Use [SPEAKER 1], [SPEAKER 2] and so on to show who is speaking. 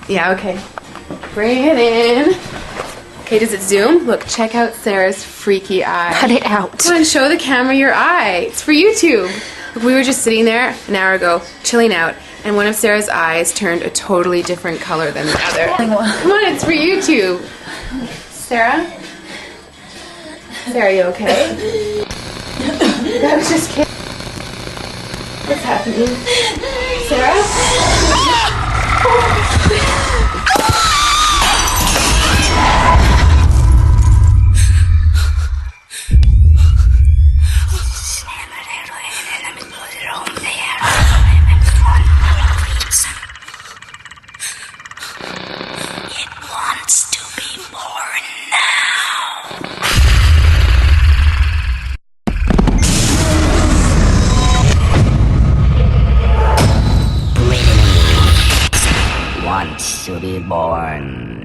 [SPEAKER 1] Yeah, okay. Bring it in. Okay, does it zoom? Look, check out Sarah's freaky eye.
[SPEAKER 2] Cut it out.
[SPEAKER 1] Come on, show the camera your eye. It's for YouTube. Look, we were just sitting there an hour ago, chilling out, and one of Sarah's eyes turned a totally different color than the other. Come on, it's for YouTube. Sarah? Sarah, you okay? I was just kidding. What's happening? Sarah?
[SPEAKER 3] Wants to be born.